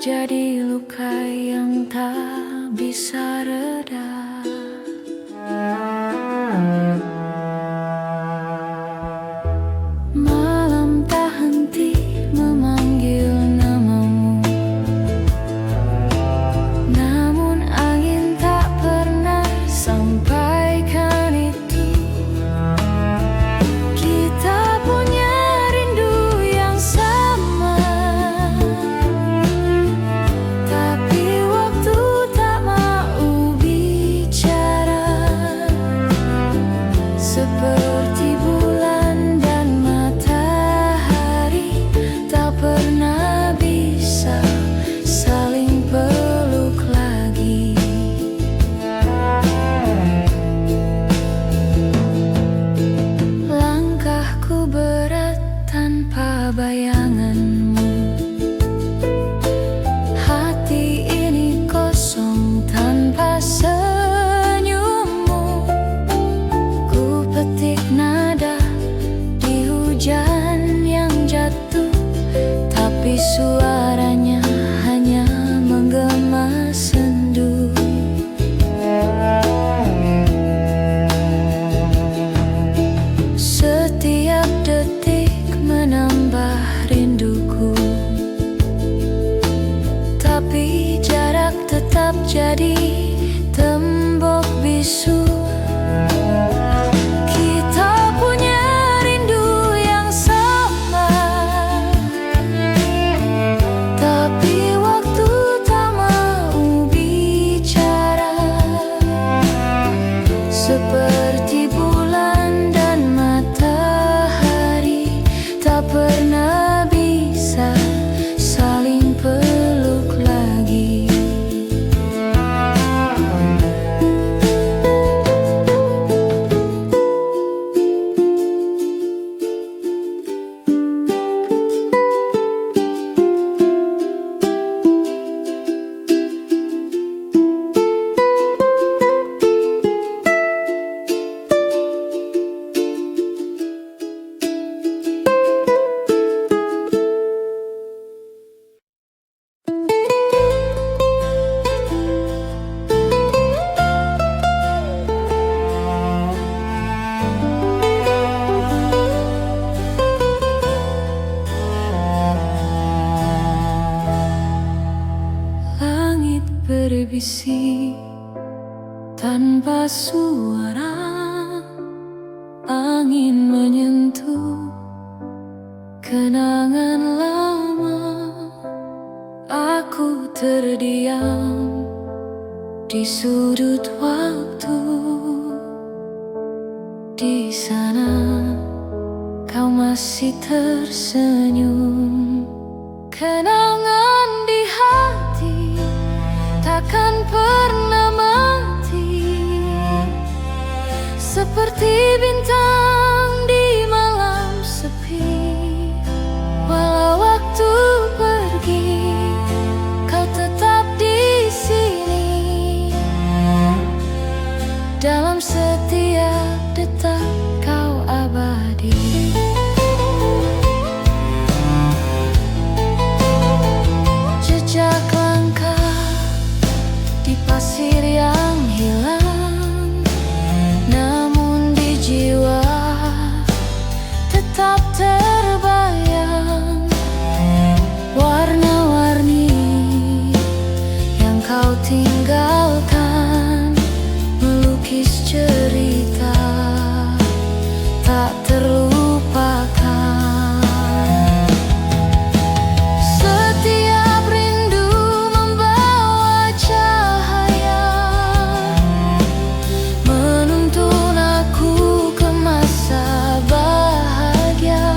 jadi luka yang tak bisa reda. Malam tak henti memanggil namamu, namun angin tak pernah sampaikan itu. Kita punya rindu yang sama, tapi waktu tak mau bicara. Seperti bulan dan matahari tak pernah bisa saling peluk lagi. Langkahku berat tanpa bayanganmu, hati ini kosong tanpa senyummu. Ku petik nada di hujan yang jatuh, tapi suaranya hanya menggema sendu. Setiap detik menambah rinduku, tapi jarak tetap jadi tembok bisu. Kita punya rindu yang sama, tapi waktu tak mau bicara. Seperti bulan dan matahari tak pernah bisa saling peluk lagi. Langit berbisik tanpa suara, angin menyentuh kenangan lama. Aku terdiam di sudut waktu. Di sana kau masih tersenyum. Kenangan di hati takkan pernah mati, seperti bintang di malam sepi. Walau waktu pergi, kau tetap di sini. Dalam setiap detak kau abadi. Jejak langkah di pasir yang hilang, namun di jiwa tetap terbayang. Warna-warni yang kau tinggalkan melukis cerita tak terlupakan. Setiap rindu membawa cahaya, menuntun aku ke masa bahagia,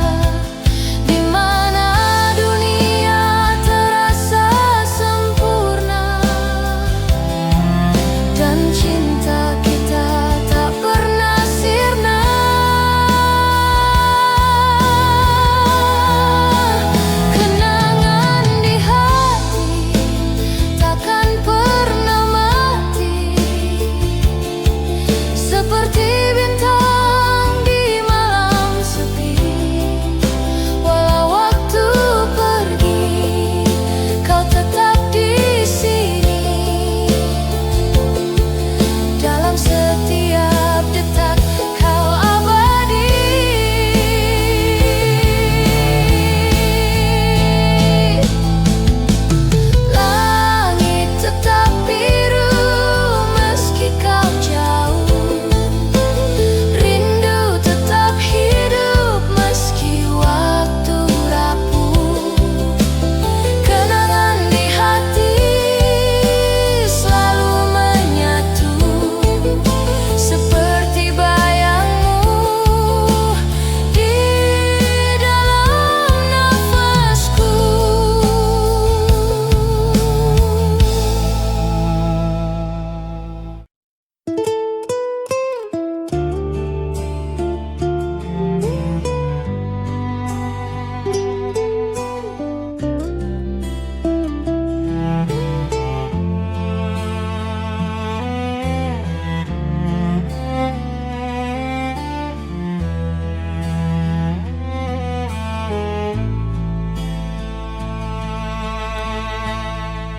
di mana dunia terasa sempurna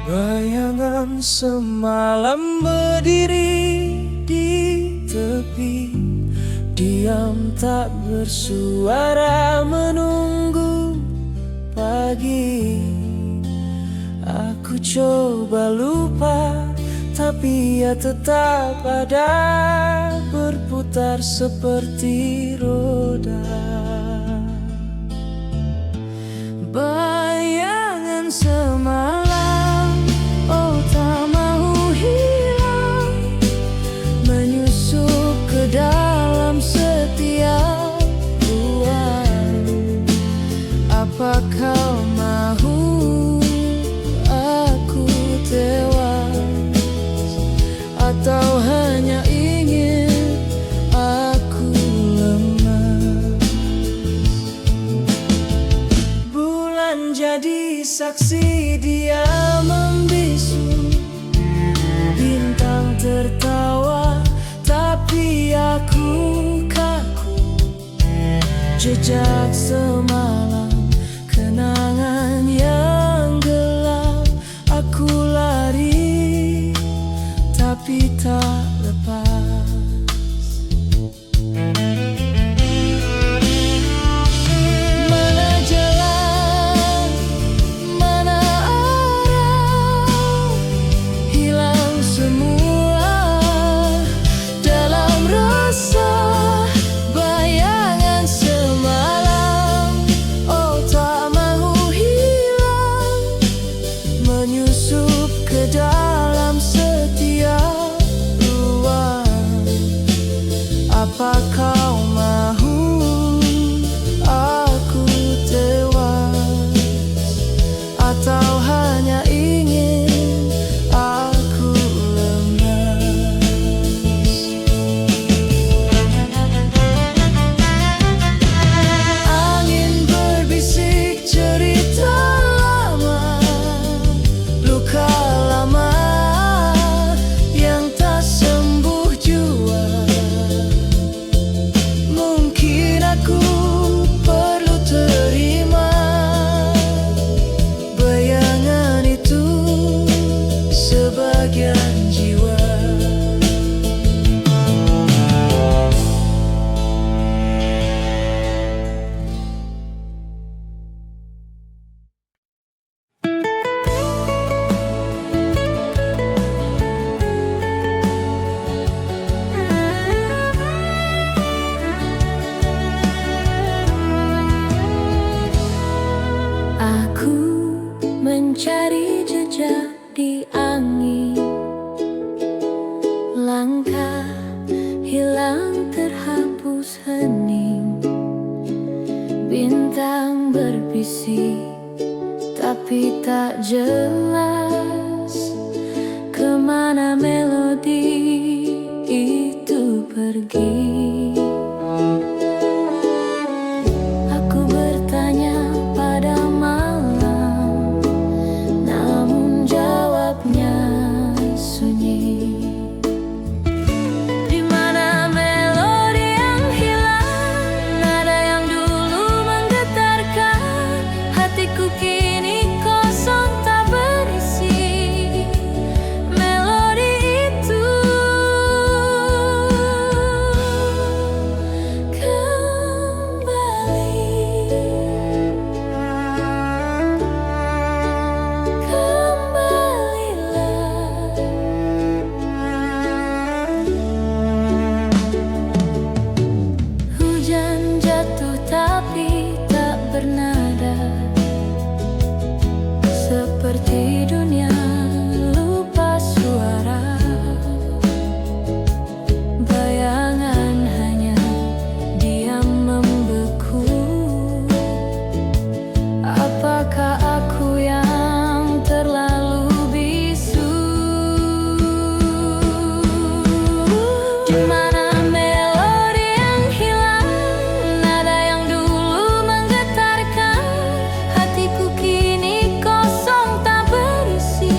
Bayangan semalam berdiri di tepi, diam tak bersuara menunggu pagi. Aku coba lupa, tapi ia tetap ada, berputar seperti roda. Bayangan semalam, oh tak mau hilang, menyusup ke dalam setiap ruang. Apa kau mahu aku tewas, atau hanya ingin aku lemas? Bulan jadi saksi, dia membisu, bintang tertawa, tapi aku kaku. Jejak semalam, kenangan yang gelap, aku lari tapi tak lepas. Mana jalan, mana arah, hilang semua dalam rasa bayangan semalam. Oh tak mau hilang, menyusup ke dalam setiap ruang. Apa kau mahu aku tewas, atau hanya ingin aku lemas? Angin berbisik cerita lama, luka lama yang tak sembuh jua. Mungkin aku perlu terima bayangan itu sebagian jiwa. Aku mencari jejak di angin, langkah hilang terhapus hening. Bintang berbisik, tapi tak jelas kemana melodi itu pergi. Aku bertanya pada malam, namun jawabnya sunyi. Di mana melodi yang hilang, nada yang dulu menggetarkan hatiku kini kosong tak berisi. Melodi itu seperti dunia lupa suara. Bayangan hanya diam membeku. Apakah aku yang terlalu bisu? Di mana melodi yang hilang, nada yang dulu menggetarkan hatiku kini kosong tak berisi.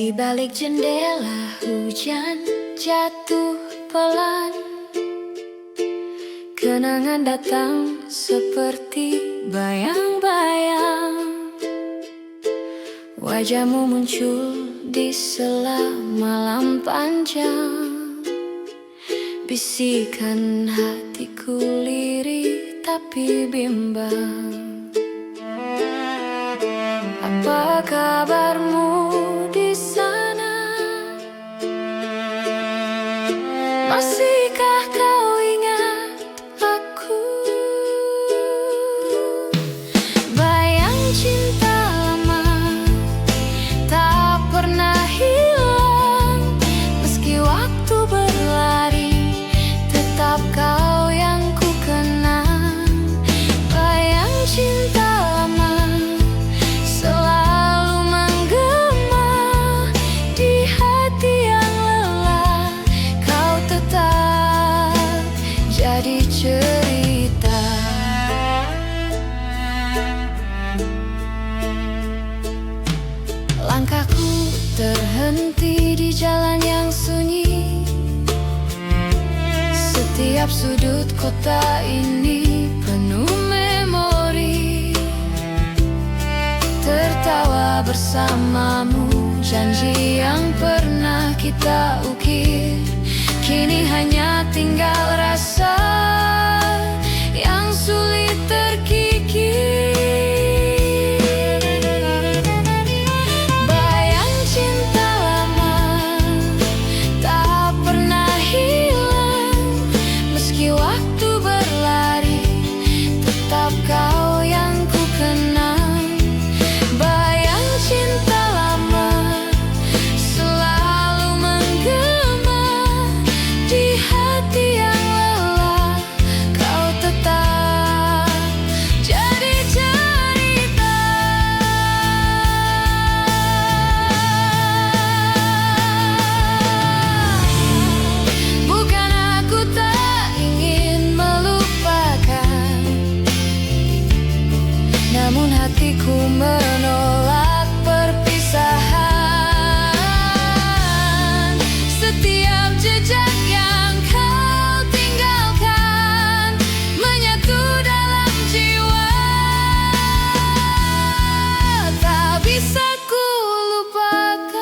Di balik jendela hujan jatuh pelan, kenangan datang seperti bayang-bayang. Wajahmu muncul di sela malam panjang, bisikan hatiku lirih tapi bimbang. Apa kabarmu di sana? Masihkah kau ingat aku? Bayang cinta lama tak pernah hilang, meski waktu berlari, tetap kau yang ku kenang. Bayang cinta lama selalu menggema di hati yang lelah, kau tetap jadi cerita. Langkahku terhenti di jalan yang sunyi, setiap sudut kota ini penuh memori. Tertawa bersamamu, janji yang pernah kita ukir, kini hanya tinggal rasa yang sulit terkikis. Bayang cinta lama tak pernah hilang, meski waktu berlari, tetap kau yang ku kenang. Bayang cinta lama selalu menggema di hati yang lelah, kau tetap jadi cerita. Bukan aku tak ingin melupakan, namun hatiku menolak perpisahan. Setiap jejak yang kau tinggalkan menyatu dalam jiwa, tak bisa ku lupakan.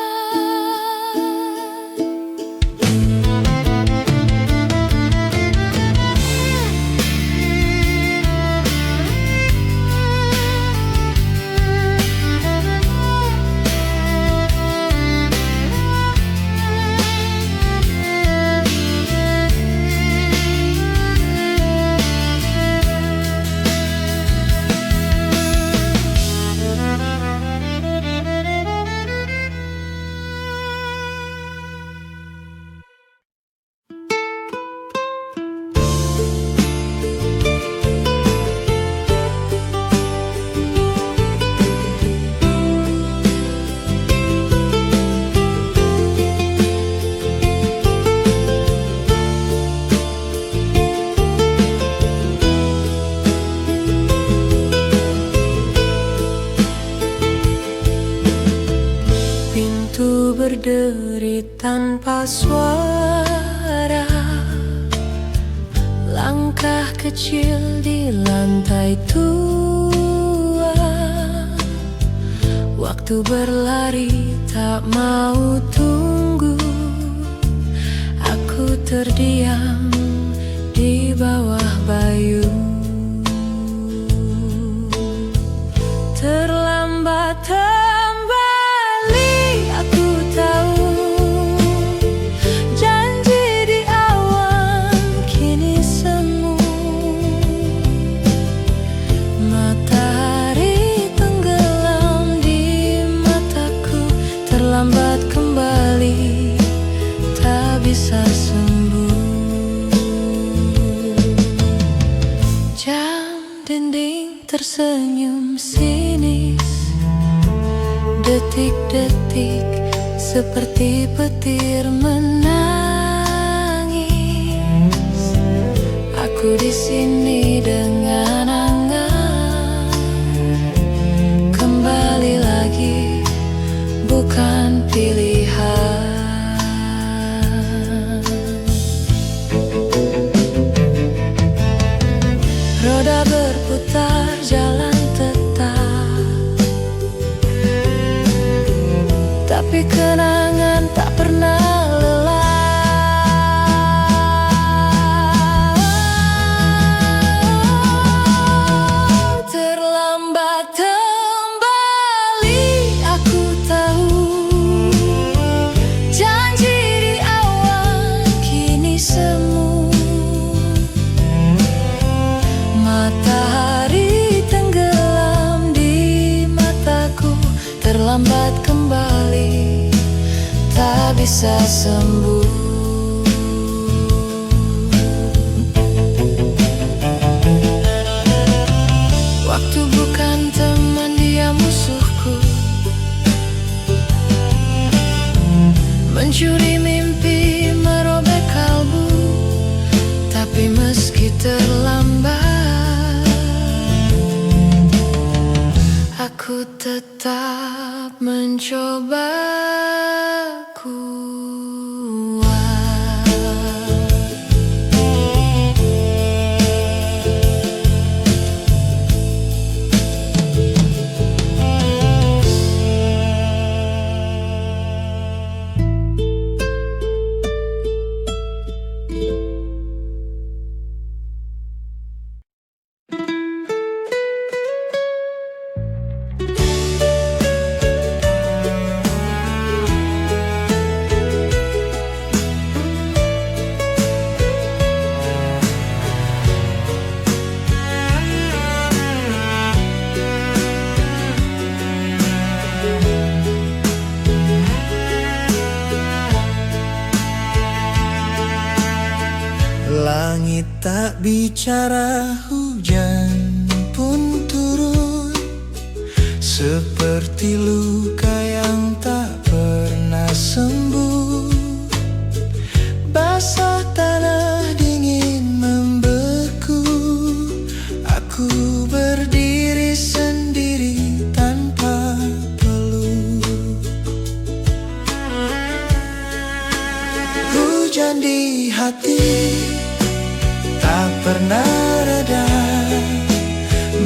Pintu berderi tanpa suara, langkah kecil di lantai tua. Waktu berlari tak mau tunggu, aku terdiam di bawah bayu. Terlambat kembali, aku tahu janji di awan kini semu. Matahari tenggelam di mataku, terlambat kembali, tak bisa sembuh. Jam dinding tersenyum sinis, detik-detik seperti petir menangis. Aku di sini dengan angan, kembali lagi bukan pilihan. berputar jalan tetap, tapi kenangan tak pernah lelah. Terlambat kembali, aku tahu janji di awal kini semu. Matahari tenggelam di mataku, terlambat kembali, tak bisa sembuh. Waktu bukan teman, dia musuhku, mencuri mimpi, merobek kalbu. Tapi meski terlambat, aku tetap mencoba kuat. Langit tak bicara, hujan pun turun, seperti luka yang tak pernah sembuh. Basah tanah dingin membeku, aku berdiri sendiri tanpa peluk. Hujan di hati tak pernah reda,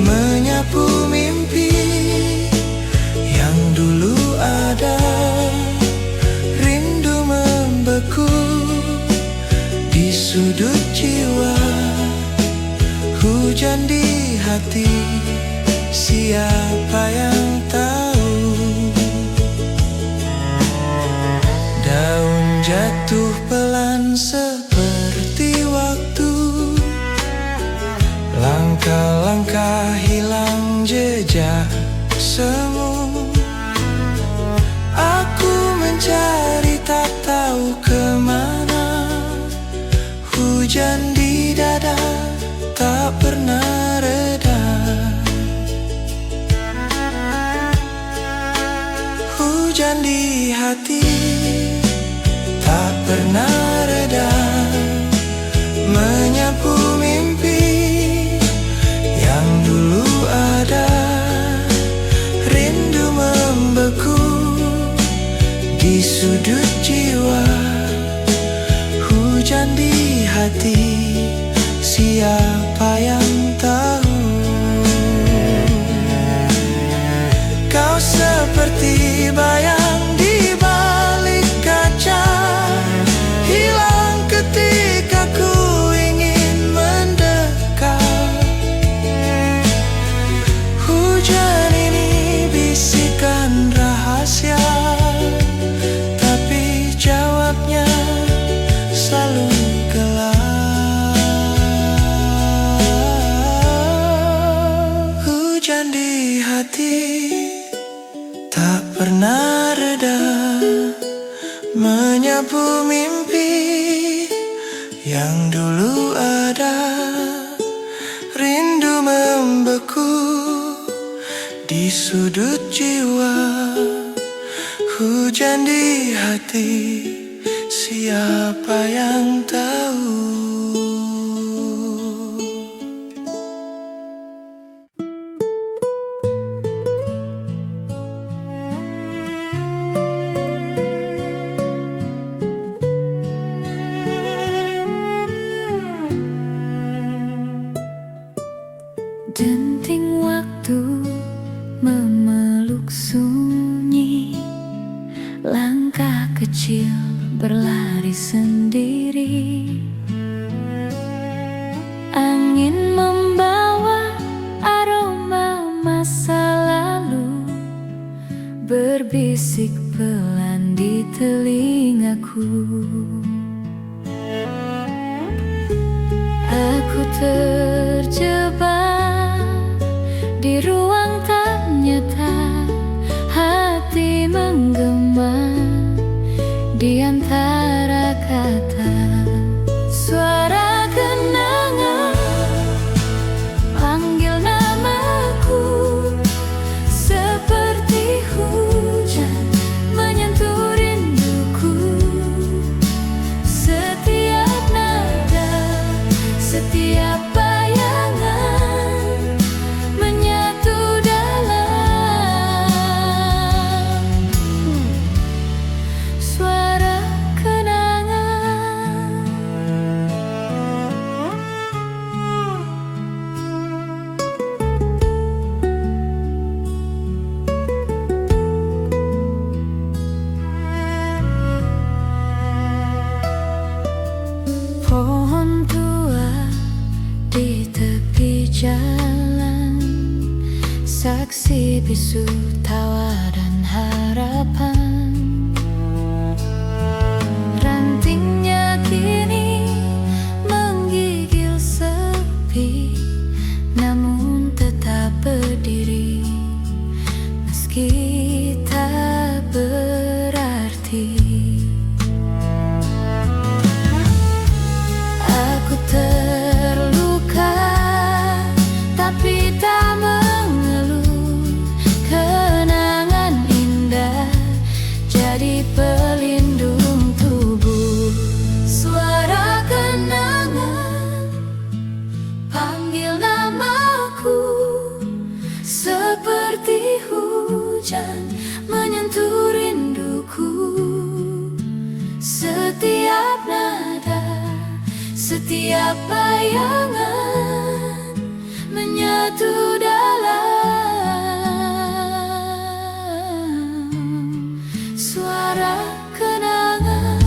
menyapu mimpi yang dulu ada. Rindu membeku di sudut jiwa, hujan di hati, siapa yang tahu. Daun jatuh pelan seperti waktu, langkah-langkah hilang jejak semu. Aku mencari tak tahu kemana, hujan di dada tak pernah reda. Hujan di hati tak pernah reda, menyapu mimpi yang dulu ada. Rindu membeku di sudut jiwa, hujan di hati, siapa yang tahu. Kau seperti bayang di balik kaca, hilang ketika ku ingin mendekat. Hujan ini bisikan rahasia, tapi jawabnya selalu gelap. Hujan di hati tak pernah reda, menyapu mimpi yang dulu ada. Rindu membeku di sudut jiwa, hujan di hati, siapa yang tahu. Denting waktu memeluk sunyi, langkah kecil berlari sendiri. Angin membawa aroma masa lalu, berbisik pelan di telingaku. Aku terjebak di ruang tak nyata, hati menggema di antara kata. Suara kenangan panggil namaku, seperti hujan menyentuh rinduku. Setiap nada, setiap bayangan menyatu dalam suara kenangan. Pohon tua di tepi jalan, saksi bisu tawa dan harapan. Rantingnya kini menggigil sepi, namun tetap berdiri meski tak berarti. Aku terluka, tapi tak mengeluh. Kenangan indah jadi pelindung tubuh. Suara kenangan panggil namaku, seperti hujan menyentuh rinduku. Setiap nada, setiap bayangan menyatu dalam suara kenangan.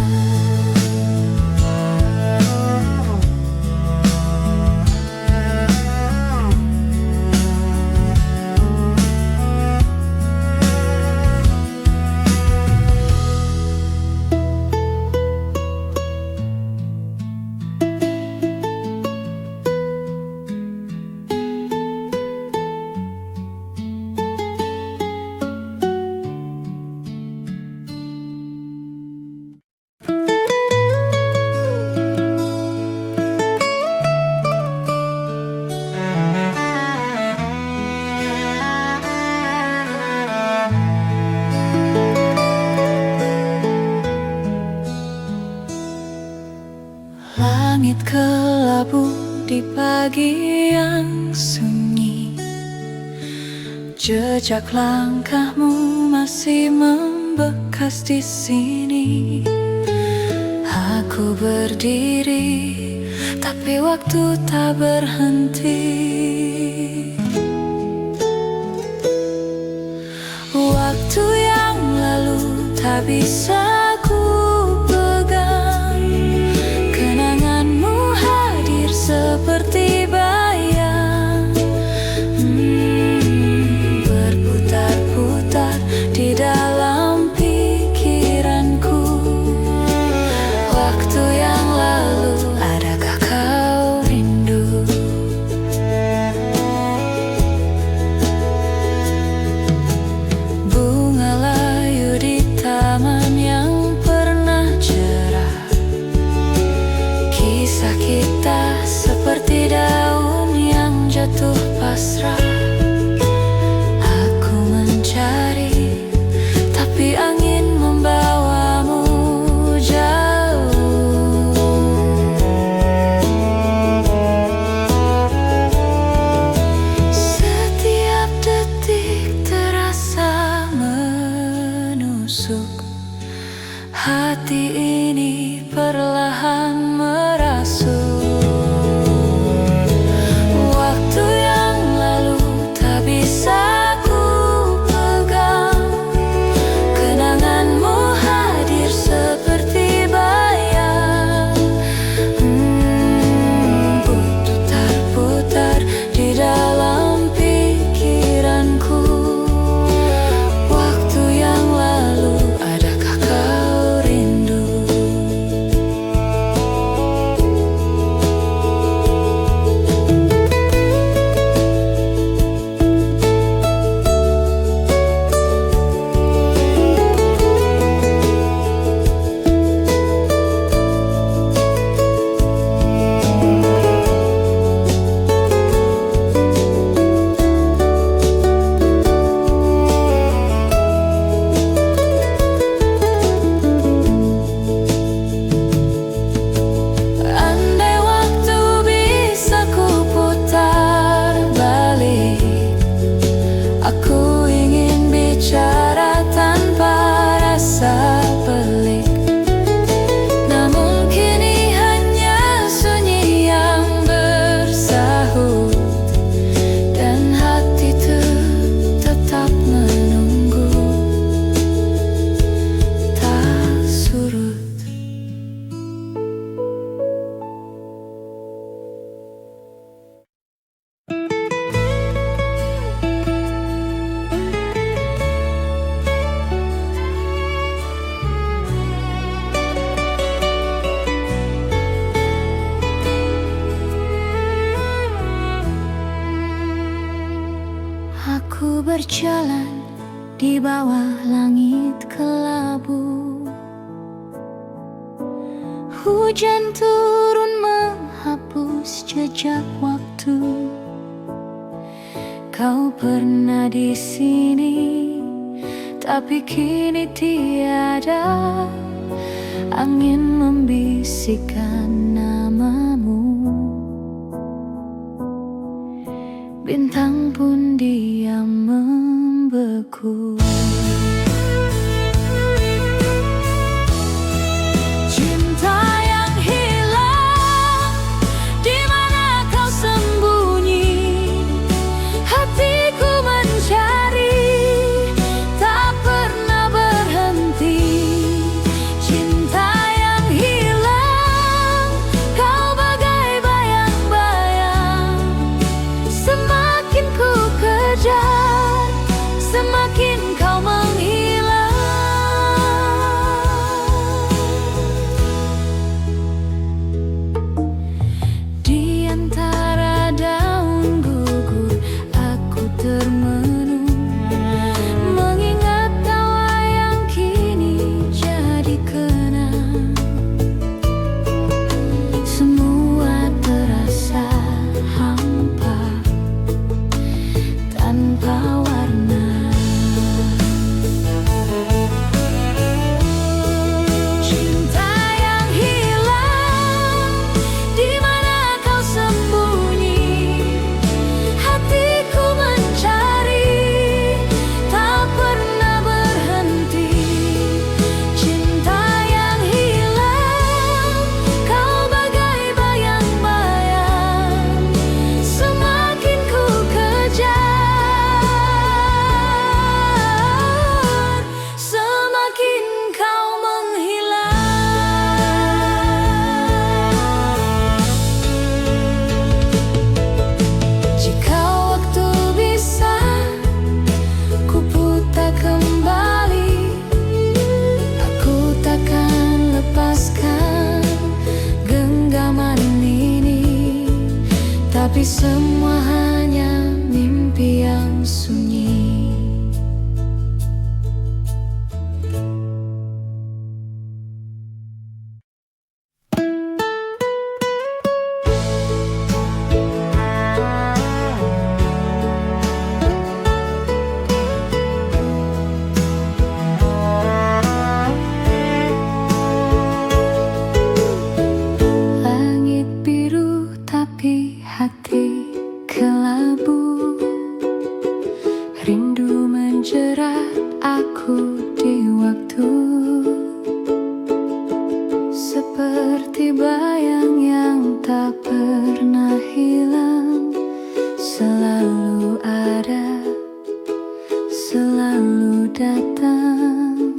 Langit kelabu di pagi yang sunyi, jejak langkahmu masih membekas di sini. Aku berdiri, tapi waktu tak berhenti. Waktu yang lalu tak bisa ku pegang, kenanganmu hadir seperti bayang, berputar-putar di dalam pikiranku. Waktu yang lalu, adakah kau rindu? Bunga layu di taman yang pernah cerah, kisah kita seperti daun yang jatuh pasrah. Aku mencari, tapi angin membawamu jauh. Setiap detik terasa menusuk, hati ini perlahan merasuk. Waktu yang berjalan di bawah langit kelabu. Hujan turun menghapus jejak waktu. Kau pernah di sini, tapi kini tiada. Angin membisikkan namamu. Bintang pun diam membeku. Cinta yang hilang, di mana kau sembunyi? Hatiku mencari, tak pernah berhenti. Cinta yang hilang, kau bagai bayang-bayang. Semakin ku kejar, semakin kau menghilang. Di antara daun gugur, aku termenung, mengingat tawa yang kini jadi kenang. Semua terasa hampa, tanpa warna. Cinta yang hilang, di mana kau sembunyi? Hatiku mencari, tak pernah berhenti. Cinta yang hilang, kau bagai bayang-bayang. Semakin ku kejar, semakin kau menghilang. Jika waktu bisa ku putar kembali, aku takkan lepaskan genggaman ini. Tapi semua hanya mimpi yang sunyi. Langit biru tapi hati kelabu. Rindu menjerat aku di waktu, seperti bayang yang tak pernah hilang. Selalu ada, selalu datang.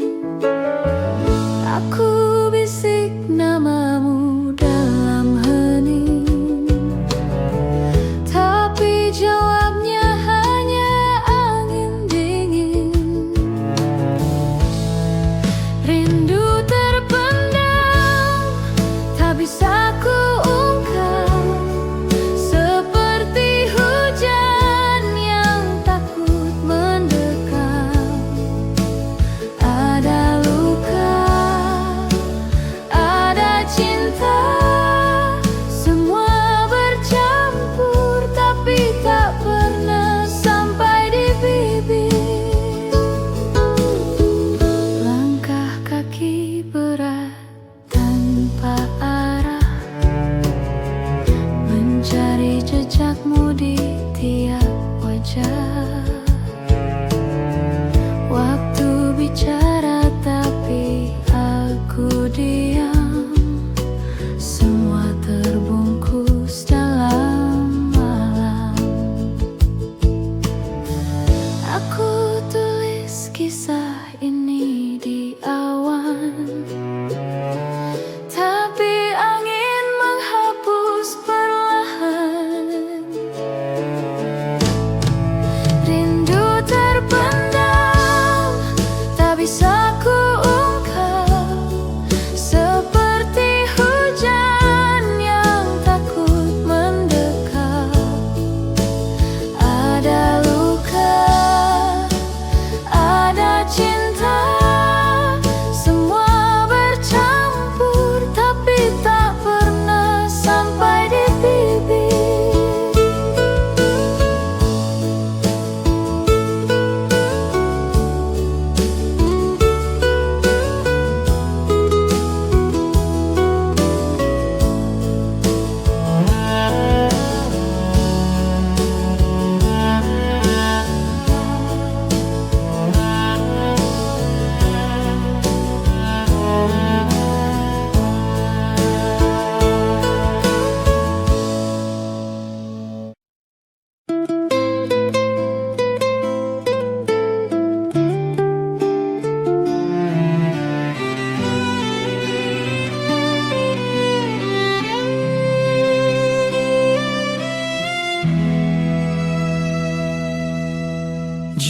Aku bisik namamu dalam hening, tapi jawabnya hanya angin dingin. Rindu terpendam, tak bisa ku ungkap, seperti hujan yang takut mendekat.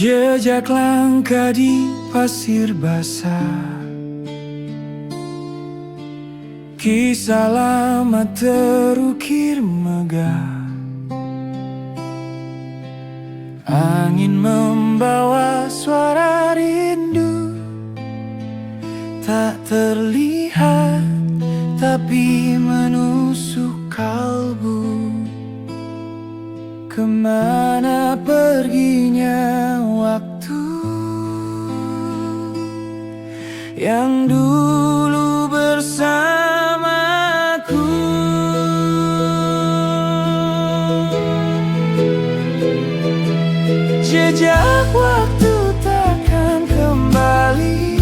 Jejak langkah di pasir basah, kisah lama terukir megah. Angin membawa suara rindu, tak terlihat tapi menusuk kalbu. Kemana perginya waktu yang dulu bersamaku? Jejak waktu takkan kembali,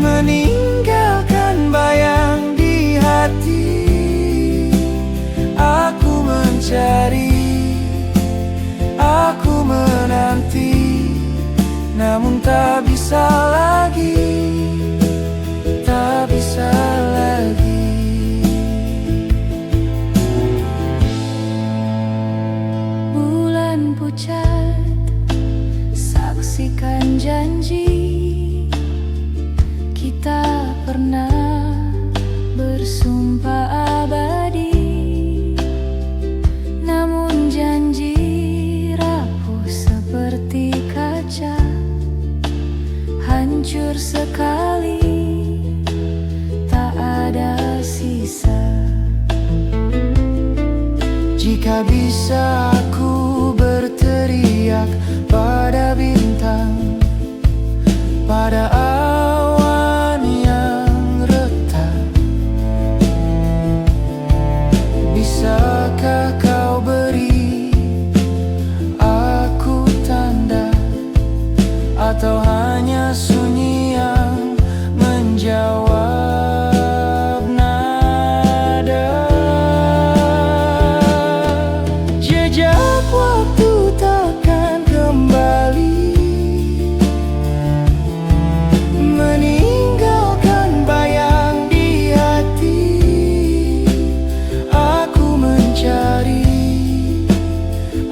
meninggalkan bayang di hati. Aku mencari, aku menanti, namun tak bisa lagi, tak bisa lagi. Bulan pucat, saksikan janji kita pernah bersumpah abadi. Namun janji rapuh seperti kaca, hancur sekali, tak ada sisa. Jika bisa aku berteriak pada bintang, pada awan yang retak, bisakah kau beri aku tanda, atau hanya sunyi yang menjawab nada? Jejak waktu takkan kembali, meninggalkan bayang di hati. Aku mencari,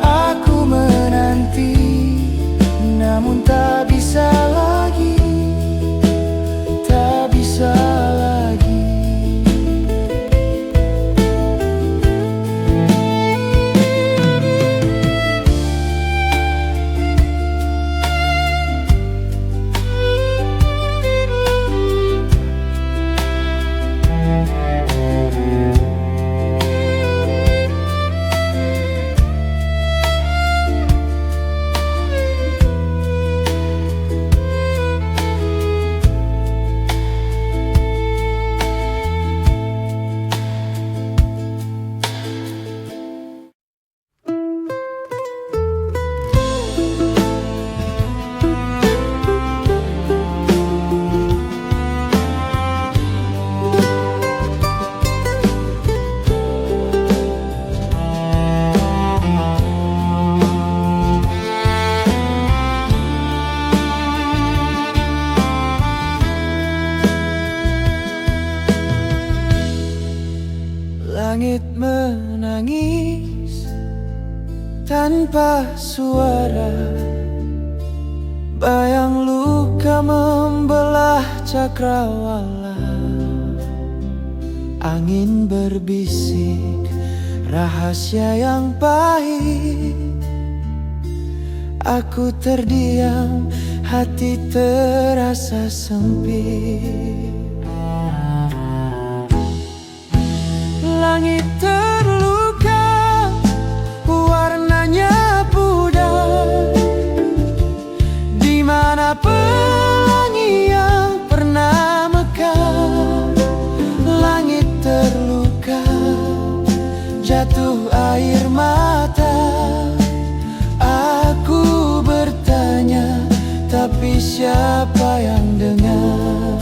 aku menanti, namun tak bisa lagi, tak bisa lagi. Langit menangis tanpa suara, bayang luka membelah cakrawala. Angin berbisik rahasia yang pahit. Aku terdiam, hati terasa sempit. Langit terluka, warnanya pudar. Di mana pelangi yang pernah mekar? Langit terluka, jatuh air mata. Aku bertanya, tapi siapa yang dengar?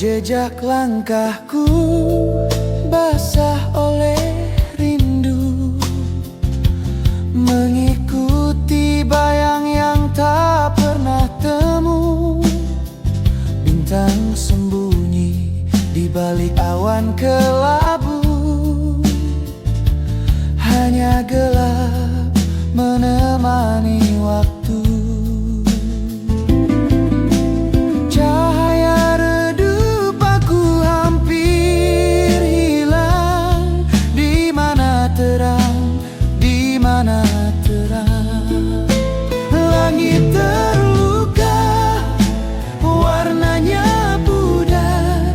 Jejak langkahku basah oleh rindu, mengikuti bayang yang tak pernah temu. Bintang sembunyi di balik awan kelabu, hanya gelap menemani waktu. Cahaya redup aku hampir hilang. Di mana terang, di mana terang. Langit terluka, warnanya pudar.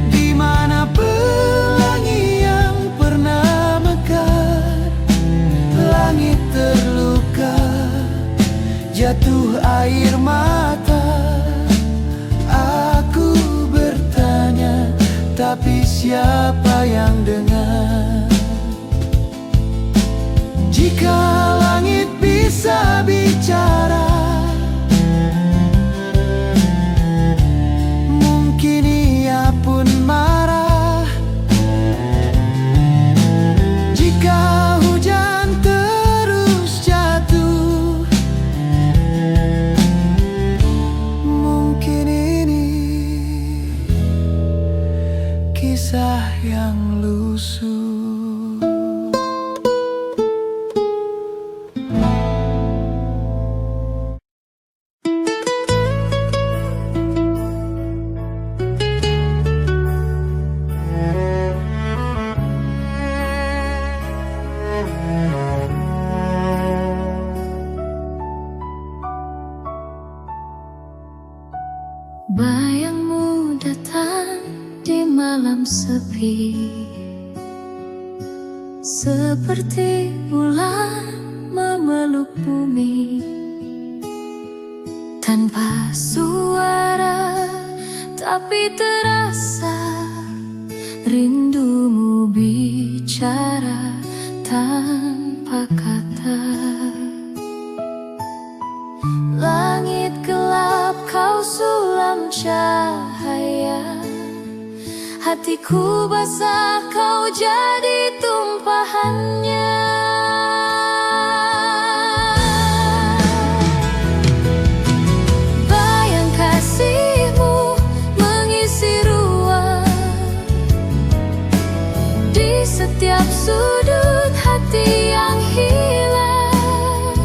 Di mana pelangi yang pernah mekar. Langit terluka, jatuh air mata. Aku bertanya, tapi siapa yang dengar? Jika langit bisa bicara, mungkin ia pun marah. Jika hujan terus jatuh, mungkin ini kisah yang lusuh. Bayangmu datang di malam sepi, seperti bulan memeluk bumi. Tanpa suara, tapi terasa rindumu bicara tanpa kata. Langit gelap kau sulam cahaya, hatiku basah kau jadi tumpahannya. Bayang kasihmu mengisi ruang di setiap sudut hati yang hilang.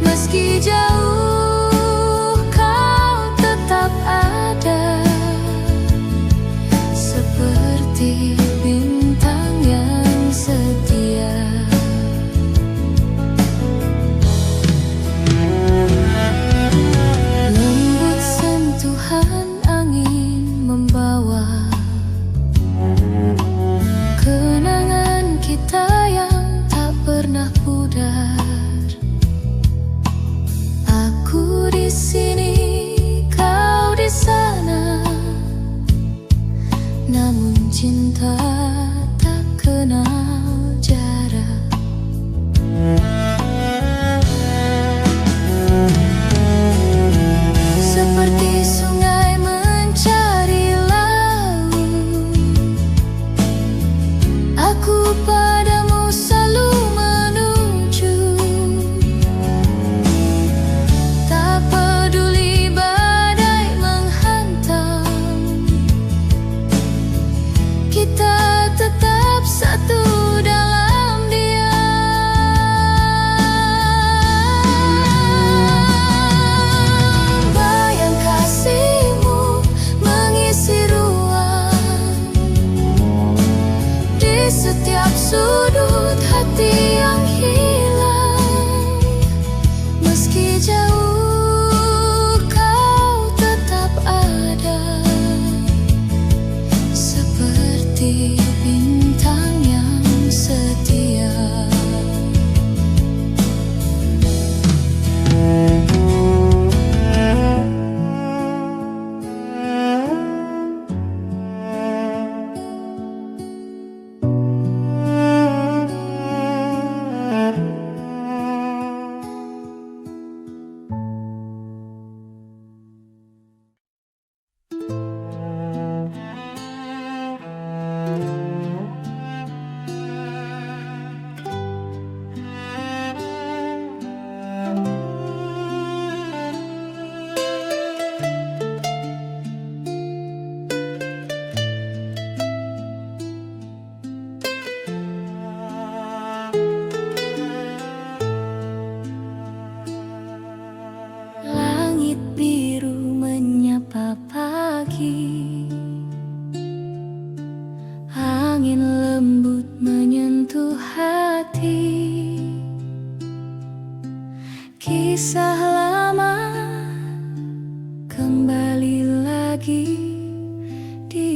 Meski jauh kau tetap ada, seperti bintang yang setia.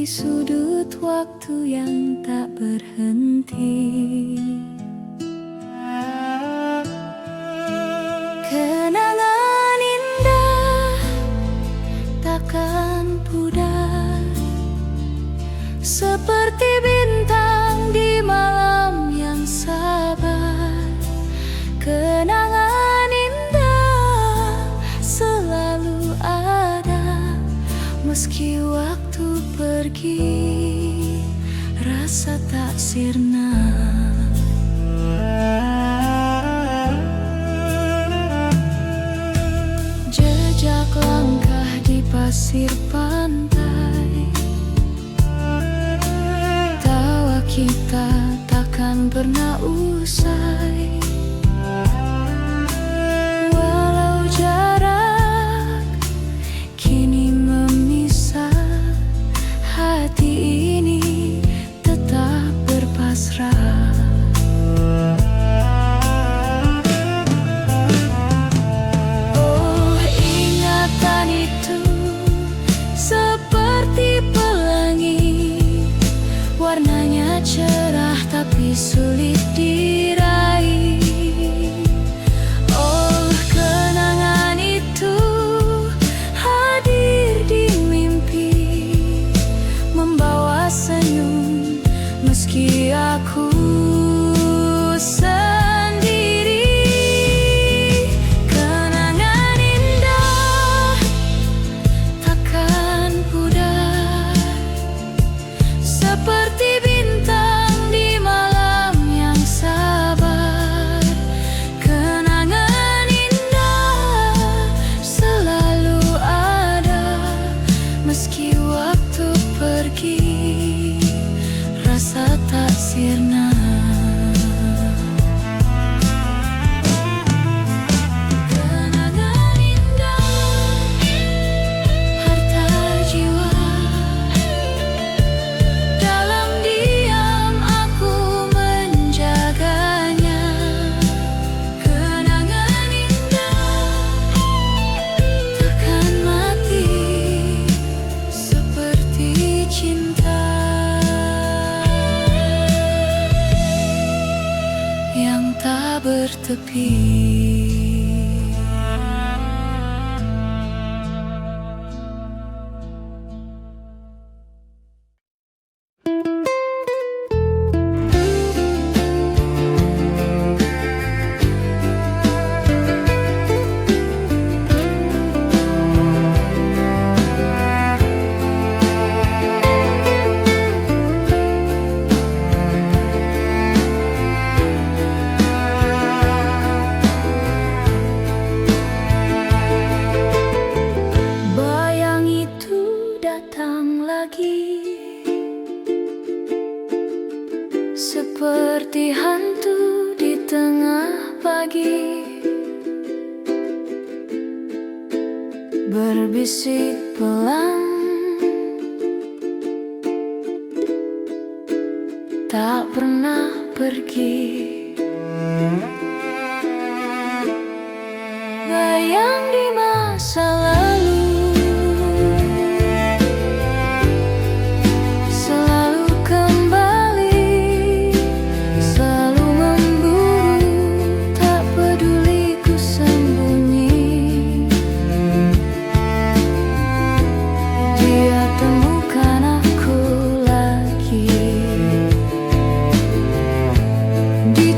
sudut waktu yang tak berhenti. Kenangan indah takkan pudar, seperti bintang di malam yang sabar. Kenangan indah selalu ada, meski waktu pergi, rasa tak sirna. Jejak langkah di pasir pantai, tawa kita takkan pernah usai. Walau jarak kini memisah, hati ini tetap berpasrah. Oh, ingatan itu seperti pelangi, warnanya cerah tapi sulit diraih. Oh, kenangan itu hadir di mimpi, membawa senyum meski aku sendiri. Kenangan indah takkan pudar, seperti bintang di malam yang sabar. Kenangan indah selalu ada, meski waktu pergi, rasa tak sirna. Kenangan indah, harta jiwa, dalam diam aku menjaganya. Kenangan indah takkan mati, seperti cinta yang tak bertepi. Bayang itu datang lagi, seperti hantu di tengah pagi, berbisik pelan, tak pernah pergi. Bayang di masa lalu, selalu kembali, selalu memburu, tak peduli ku sembunyi. Dia temukan aku lagi di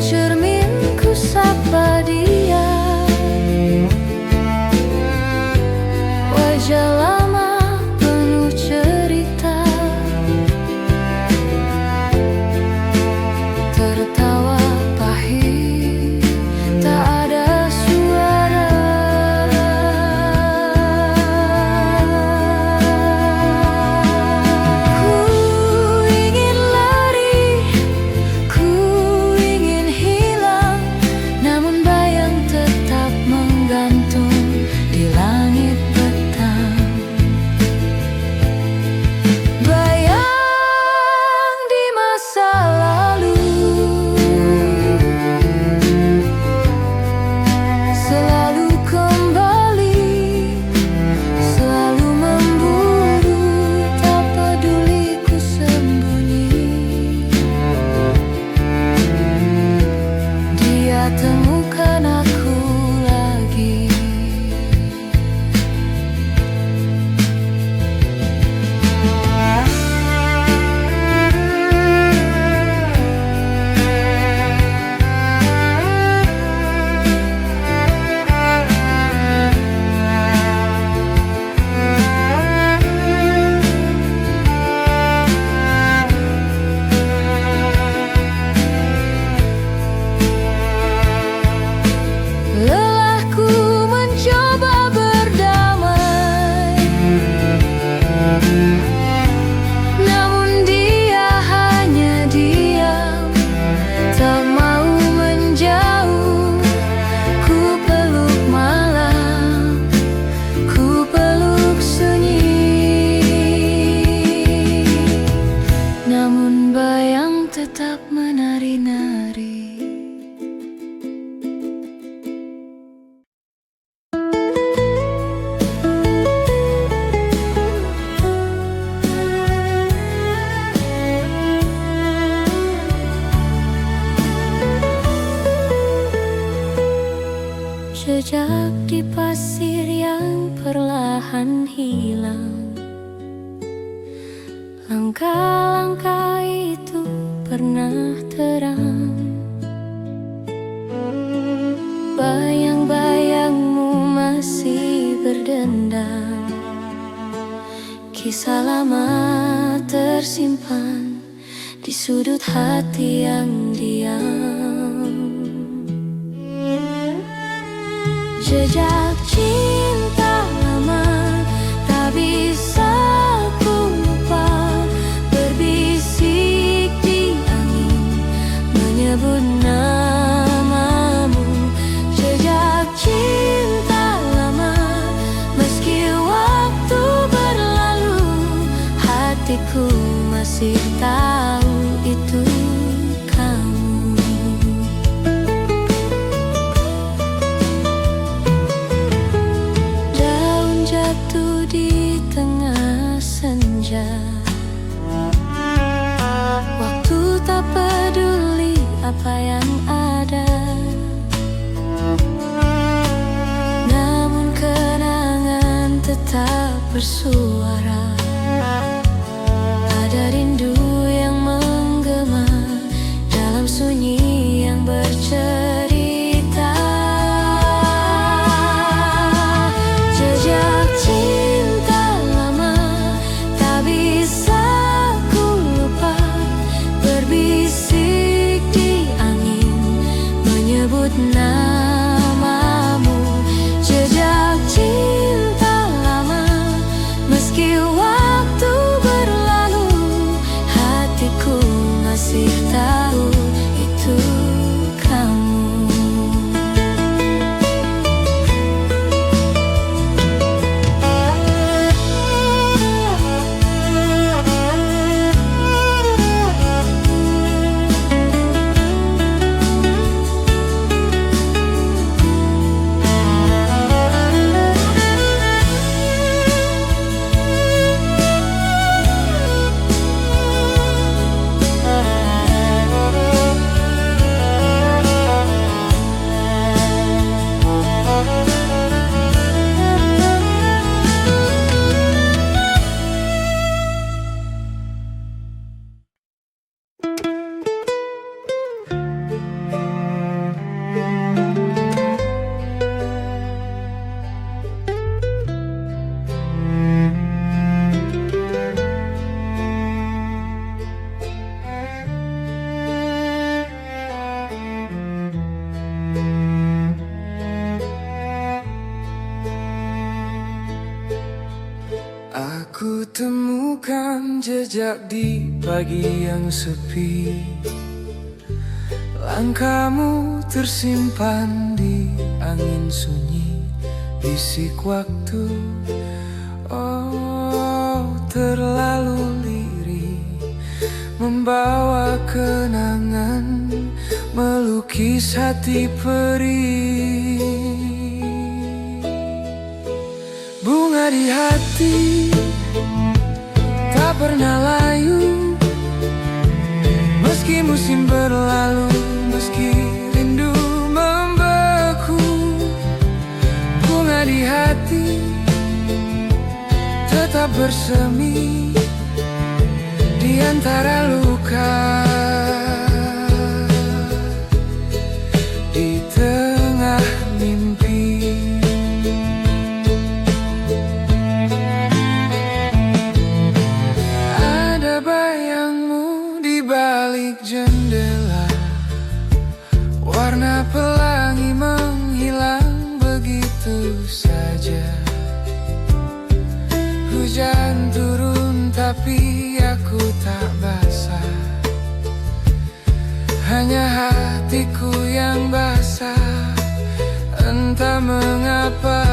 menghilang. Langkah-langkah itu pernah terang. Bayang-bayangmu masih berdendam. Kisah lama tersimpan di sudut hati yang diam. Jejak cinta lama tak bisa ku lupa, berbisik di angin menyebut namamu. Jejak cinta lama, meski waktu berlalu, hatiku masih tahu itu kamu. Daun jatuh di tengah senja, waktu tak peduli apa yang ada. Namun kenangan tetap bersuara. Ada rindu yang menggema dalam sunyi yang bercerita. Jejak cinta lama tak bisa ku lupa, berbisik di angin menyebut namamu. Jejak cinta lama, meski waktu berlalu, hatiku masih tahu itu kamu. Aku temukan jejak di pagi yang sepi. Langkahmu tersimpan di angin sunyi, bisik waktu. Oh, terlalu lirih, membawa kenangan, melukis hati perih. Bunga di hati tak pernah layu, meski musim berlalu, meski rindu membeku. Bunga di hati tetap bersemi di antara luka. Di tengah mimpi, balik jendela, warna pelangi menghilang begitu saja. Hujan turun tapi aku tak basah, hanya hatiku yang basah, entah mengapa.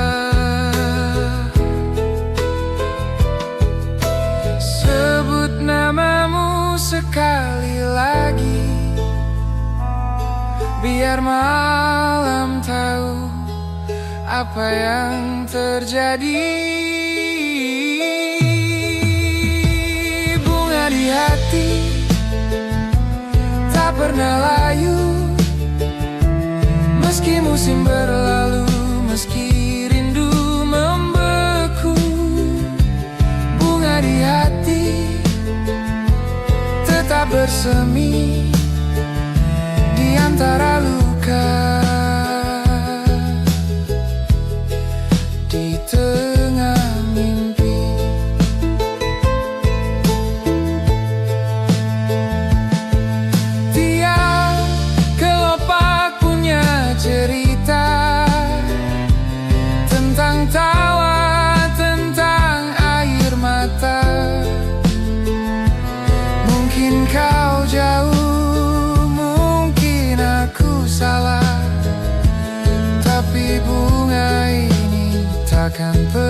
Sebut namamu sekali lagi, biar malam tahu apa yang terjadi. Bunga di hati tak pernah layu, meski musim berlalu, meski rindu membeku. bunga di hati tetap bersemi di antara luka. Di tengah mimpi tiap kelopak punya cerita tentang tawa, tentang air mata. Mungkin kau jauh, mungkin aku salah, tapi bunga ini takkan pernah